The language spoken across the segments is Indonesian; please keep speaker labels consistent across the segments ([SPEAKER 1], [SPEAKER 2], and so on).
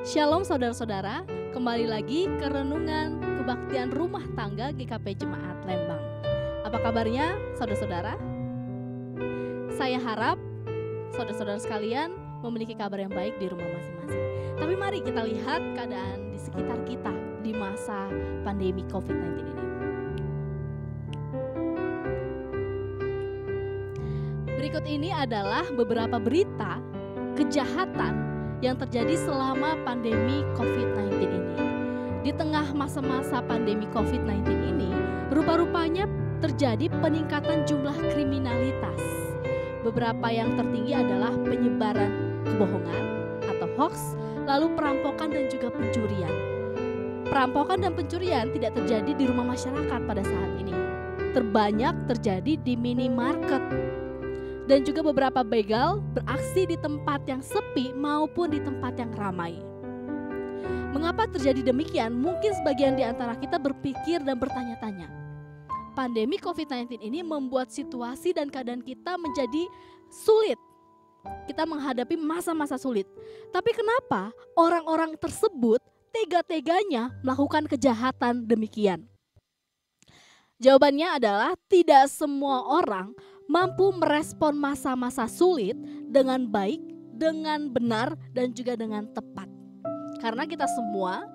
[SPEAKER 1] Shalom saudara-saudara, kembali lagi ke Renungan Kebaktian Rumah Tangga GKP Jemaat Lembang. Apa kabarnya saudara-saudara? Saya harap saudara-saudara sekalian memiliki kabar yang baik di rumah masing-masing. Tapi mari kita lihat keadaan di sekitar kita di masa pandemi COVID-19 ini. Berikut ini adalah beberapa berita kejahatan yang terjadi selama pandemi COVID-19 ini. Di tengah masa-masa pandemi COVID-19 ini, rupa-rupanya terjadi peningkatan jumlah kriminalitas. Beberapa yang tertinggi adalah penyebaran kebohongan atau hoax, lalu perampokan dan juga pencurian. Perampokan dan pencurian tidak terjadi di rumah masyarakat pada saat ini. Terbanyak terjadi di minimarket. Dan juga beberapa begal beraksi di tempat yang sepi maupun di tempat yang ramai. Mengapa terjadi demikian? Mungkin sebagian di antara kita berpikir dan bertanya-tanya. Pandemi COVID-19 ini membuat situasi dan keadaan kita menjadi sulit. Kita menghadapi masa-masa sulit. Tapi kenapa orang-orang tersebut tega-teganya melakukan kejahatan demikian? Jawabannya adalah tidak semua orang mampu merespon masa-masa sulit dengan baik, dengan benar, dan juga dengan tepat. Karena kita semua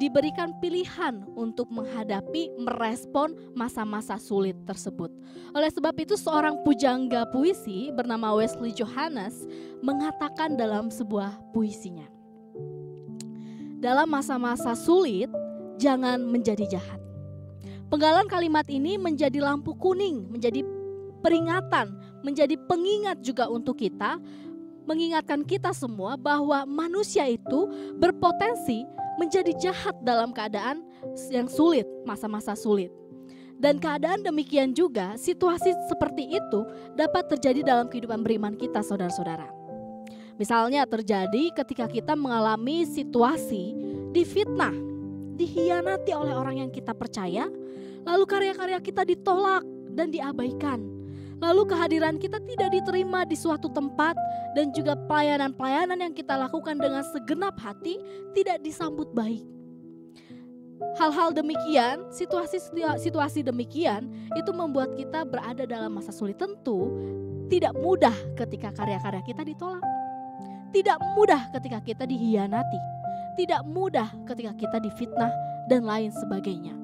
[SPEAKER 1] diberikan pilihan untuk menghadapi, merespon masa-masa sulit tersebut. Oleh sebab itu seorang pujangga puisi bernama Wesley Johannes mengatakan dalam sebuah puisinya, dalam masa-masa sulit jangan menjadi jahat. Penggalan kalimat ini menjadi lampu kuning, menjadi peringatan, menjadi pengingat juga untuk kita, mengingatkan kita semua bahwa manusia itu berpotensi menjadi jahat dalam keadaan yang sulit, masa-masa sulit. Dan keadaan demikian juga, situasi seperti itu dapat terjadi dalam kehidupan beriman kita, saudara-saudara. Misalnya terjadi ketika kita mengalami situasi difitnah, dihianati oleh orang yang kita percaya, lalu karya-karya kita ditolak dan diabaikan. Lalu kehadiran kita tidak diterima di suatu tempat dan juga pelayanan-pelayanan yang kita lakukan dengan segenap hati tidak disambut baik. Hal-hal demikian, situasi demikian itu membuat kita berada dalam masa sulit. Tentu tidak mudah ketika karya-karya kita ditolak. Tidak mudah ketika kita dihianati. Tidak mudah ketika kita difitnah dan lain sebagainya.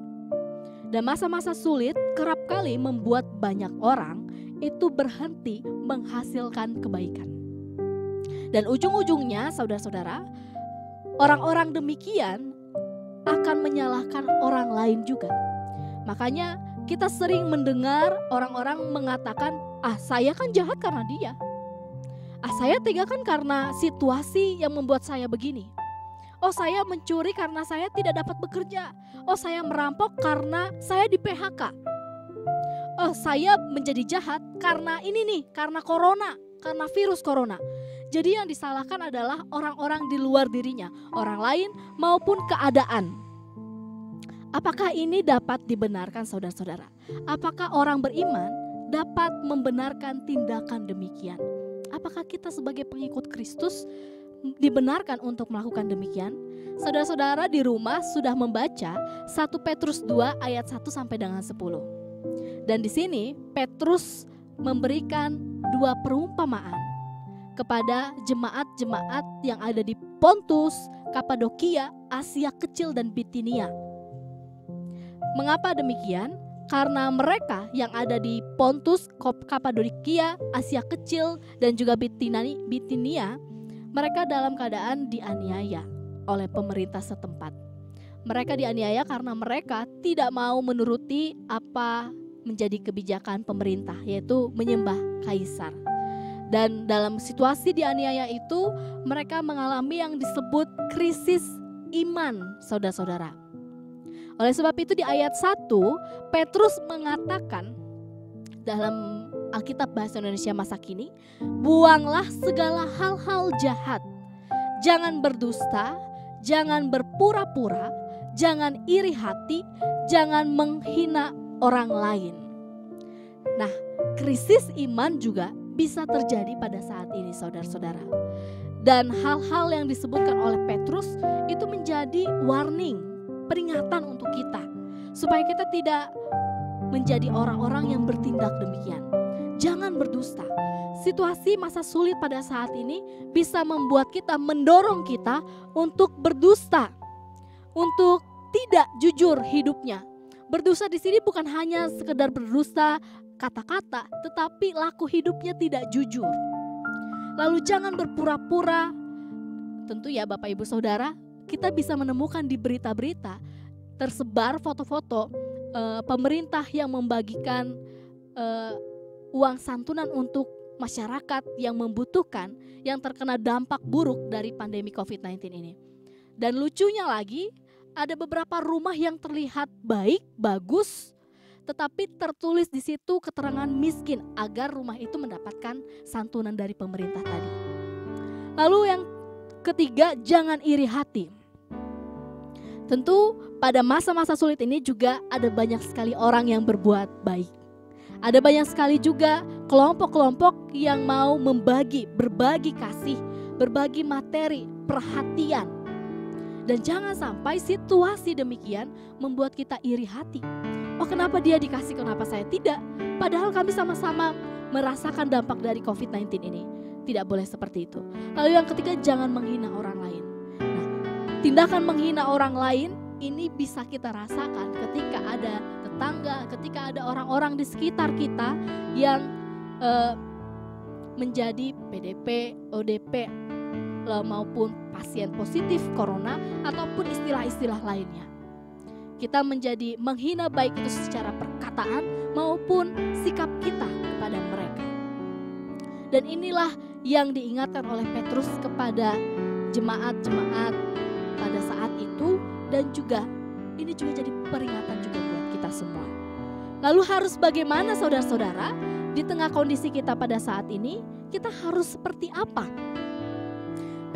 [SPEAKER 1] Dan masa-masa sulit kerap kali membuat banyak orang itu berhenti menghasilkan kebaikan. Dan ujung-ujungnya saudara-saudara, orang-orang demikian akan menyalahkan orang lain juga. Makanya kita sering mendengar orang-orang mengatakan, saya kan jahat karena dia. Saya tega kan karena situasi yang membuat saya begini. Saya mencuri karena saya tidak dapat bekerja. Saya merampok karena saya di PHK. Saya menjadi jahat karena ini nih, karena corona, karena virus corona. Jadi yang disalahkan adalah orang-orang di luar dirinya, orang lain maupun keadaan. Apakah ini dapat dibenarkan saudara-saudara? Apakah orang beriman dapat membenarkan tindakan demikian? Apakah kita sebagai pengikut Kristus dibenarkan untuk melakukan demikian? Saudara-saudara di rumah sudah membaca 1 Petrus 2 ayat 1 sampai dengan 10. Dan di sini Petrus memberikan dua perumpamaan kepada jemaat-jemaat yang ada di Pontus, Kapadokia, Asia Kecil dan Bitinia. Mengapa demikian? Karena mereka yang ada di Pontus, Kapadokia, Asia Kecil dan juga Bitinia, mereka dalam keadaan dianiaya oleh pemerintah setempat. Mereka dianiaya karena mereka tidak mau menuruti apa menjadi kebijakan pemerintah, yaitu menyembah kaisar. Dan dalam situasi dianiaya itu, mereka mengalami yang disebut krisis iman, saudara-saudara. Oleh sebab itu di ayat 1, Petrus mengatakan dalam Alkitab Bahasa Indonesia masa kini, buanglah segala hal-hal jahat. Jangan berdusta, jangan berpura-pura, jangan iri hati, jangan menghina orang lain. Nah, krisis iman juga bisa terjadi pada saat ini, saudara-saudara. Dan hal-hal yang disebutkan oleh Petrus itu menjadi warning, peringatan untuk kita. Supaya kita tidak menjadi orang-orang yang bertindak demikian. Jangan berdusta. Situasi masa sulit pada saat ini bisa membuat kita, mendorong kita untuk berdusta. Untuk tidak jujur hidupnya. Berdusta di sini bukan hanya sekedar berdusta kata-kata, tetapi laku hidupnya tidak jujur. Lalu jangan berpura-pura. Tentu ya Bapak Ibu Saudara, kita bisa menemukan di berita-berita tersebar foto-foto pemerintah yang membagikan uang santunan untuk masyarakat yang membutuhkan, yang terkena dampak buruk dari pandemi COVID-19 ini. Dan lucunya lagi, ada beberapa rumah yang terlihat baik, bagus, tetapi tertulis di situ keterangan miskin agar rumah itu mendapatkan santunan dari pemerintah tadi. Lalu yang ketiga, jangan iri hati. Tentu pada masa-masa sulit ini juga ada banyak sekali orang yang berbuat baik. Ada banyak sekali juga kelompok-kelompok yang mau berbagi kasih, berbagi materi, perhatian. Dan jangan sampai situasi demikian membuat kita iri hati. Oh, kenapa dia dikasih, kenapa saya tidak? Padahal kami sama-sama merasakan dampak dari COVID-19 ini. Tidak boleh seperti itu. Lalu yang ketiga, jangan menghina orang lain. Nah, tindakan menghina orang lain ini bisa kita rasakan ketika ada tetangga, ketika ada orang-orang di sekitar kita yang menjadi PDP, ODP, maupun pasien positif corona ataupun istilah-istilah lainnya. Kita menjadi menghina baik itu secara perkataan maupun sikap kita kepada mereka. Dan inilah yang diingatkan oleh Petrus kepada jemaat-jemaat pada saat itu, dan juga ini juga jadi peringatan juga buat kita semua. Lalu harus bagaimana saudara-saudara di tengah kondisi kita pada saat ini, kita harus seperti apa?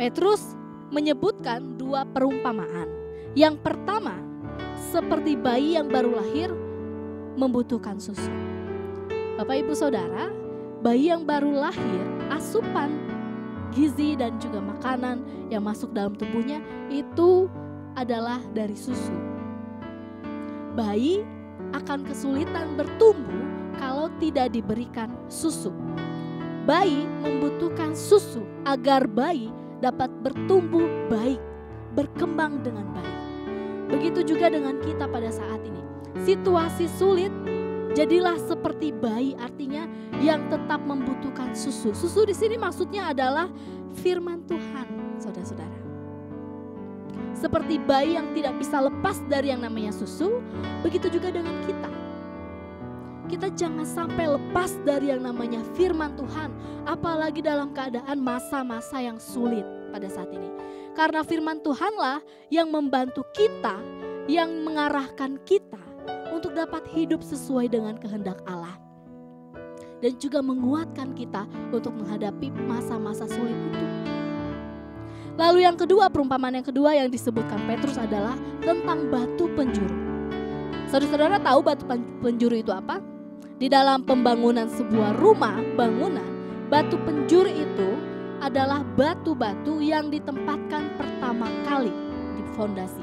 [SPEAKER 1] Petrus menyebutkan dua perumpamaan. Yang pertama, seperti bayi yang baru lahir membutuhkan susu. Bapak Ibu Saudara, bayi yang baru lahir, asupan gizi dan juga makanan yang masuk dalam tubuhnya itu adalah dari susu. Bayi akan kesulitan bertumbuh kalau tidak diberikan susu. Bayi membutuhkan susu agar bayi dapat bertumbuh baik, berkembang dengan baik. Begitu juga dengan kita pada saat ini. Situasi sulit, jadilah seperti bayi, artinya yang tetap membutuhkan susu. Susu di sini maksudnya adalah firman Tuhan, saudara-saudara. Seperti bayi yang tidak bisa lepas dari yang namanya susu, begitu juga dengan kita. Kita jangan sampai lepas dari yang namanya firman Tuhan, apalagi dalam keadaan masa-masa yang sulit pada saat ini. Karena firman Tuhanlah yang membantu kita, yang mengarahkan kita untuk dapat hidup sesuai dengan kehendak Allah. Dan juga menguatkan kita untuk menghadapi masa-masa sulit itu. Lalu yang kedua, perumpamaan yang kedua yang disebutkan Petrus adalah tentang batu penjuru. Saudara-saudara tahu batu penjuru itu apa? Di dalam pembangunan sebuah rumah, bangunan, batu penjuru itu adalah batu-batu yang ditempatkan pertama kali di fondasi.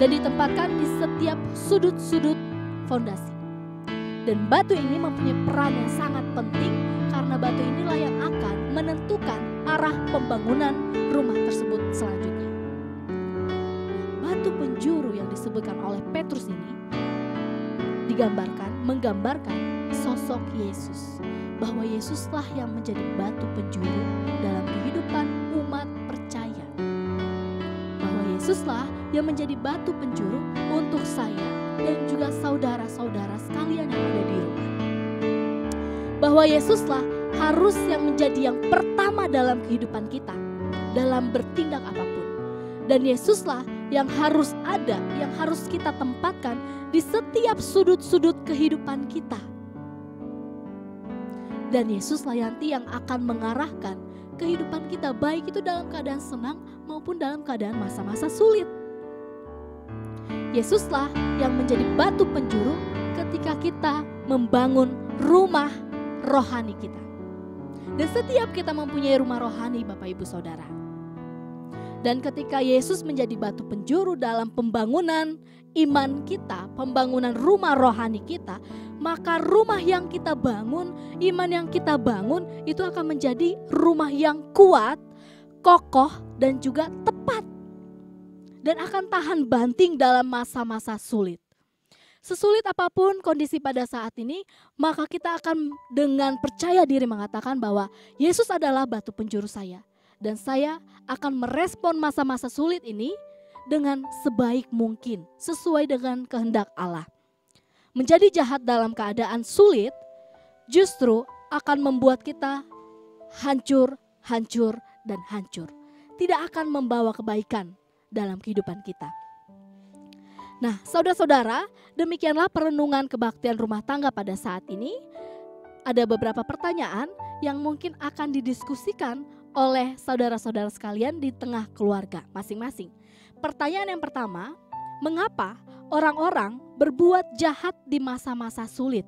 [SPEAKER 1] Dan ditempatkan di setiap sudut-sudut fondasi. Dan batu ini mempunyai peran yang sangat penting karena batu inilah yang akan menentukan arah pembangunan rumah tersebut selanjutnya. Batu penjuru yang disebutkan oleh Petrus ini menggambarkan sosok Yesus. Bahwa Yesuslah yang menjadi batu penjuru dalam kehidupan umat percaya. Bahwa Yesuslah yang menjadi batu penjuru untuk saya dan juga saudara-saudara sekalian yang ada di rumah. Bahwa Yesuslah harus yang menjadi yang pertama dalam kehidupan kita, dalam bertindak apapun. Dan Yesuslah yang harus ada, yang harus kita tempatkan di setiap sudut-sudut kehidupan kita. Dan Yesuslah yang akan mengarahkan kehidupan kita, baik itu dalam keadaan senang maupun dalam keadaan masa-masa sulit. Yesuslah yang menjadi batu penjuru ketika kita membangun rumah rohani kita. Dan setiap kita mempunyai rumah rohani, Bapak Ibu Saudara. Dan ketika Yesus menjadi batu penjuru dalam pembangunan iman kita, pembangunan rumah rohani kita, maka rumah yang kita bangun, iman yang kita bangun itu akan menjadi rumah yang kuat, kokoh dan juga tepat. Dan akan tahan banting dalam masa-masa sulit. Sesulit apapun kondisi pada saat ini, maka kita akan dengan percaya diri mengatakan bahwa Yesus adalah batu penjuru saya. Dan saya akan merespon masa-masa sulit ini dengan sebaik mungkin, sesuai dengan kehendak Allah. Menjadi jahat dalam keadaan sulit justru akan membuat kita hancur, hancur, dan hancur. Tidak akan membawa kebaikan dalam kehidupan kita. Nah, saudara-saudara, demikianlah perenungan kebaktian rumah tangga pada saat ini. Ada beberapa pertanyaan yang mungkin akan didiskusikan oleh saudara-saudara sekalian di tengah keluarga masing-masing. Pertanyaan yang pertama, mengapa orang-orang berbuat jahat di masa-masa sulit?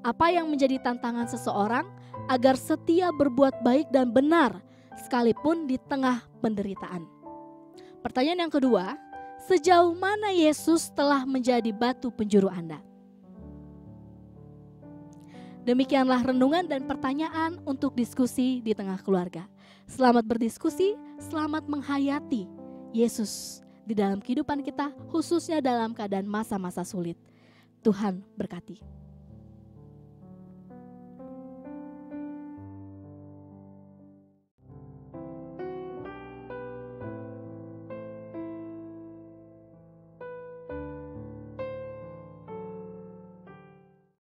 [SPEAKER 1] Apa yang menjadi tantangan seseorang agar setia berbuat baik dan benar sekalipun di tengah penderitaan? Pertanyaan yang kedua, sejauh mana Yesus telah menjadi batu penjuru Anda? Demikianlah renungan dan pertanyaan untuk diskusi di tengah keluarga. Selamat berdiskusi, selamat menghayati Yesus di dalam kehidupan kita, khususnya dalam keadaan masa-masa sulit. Tuhan berkati.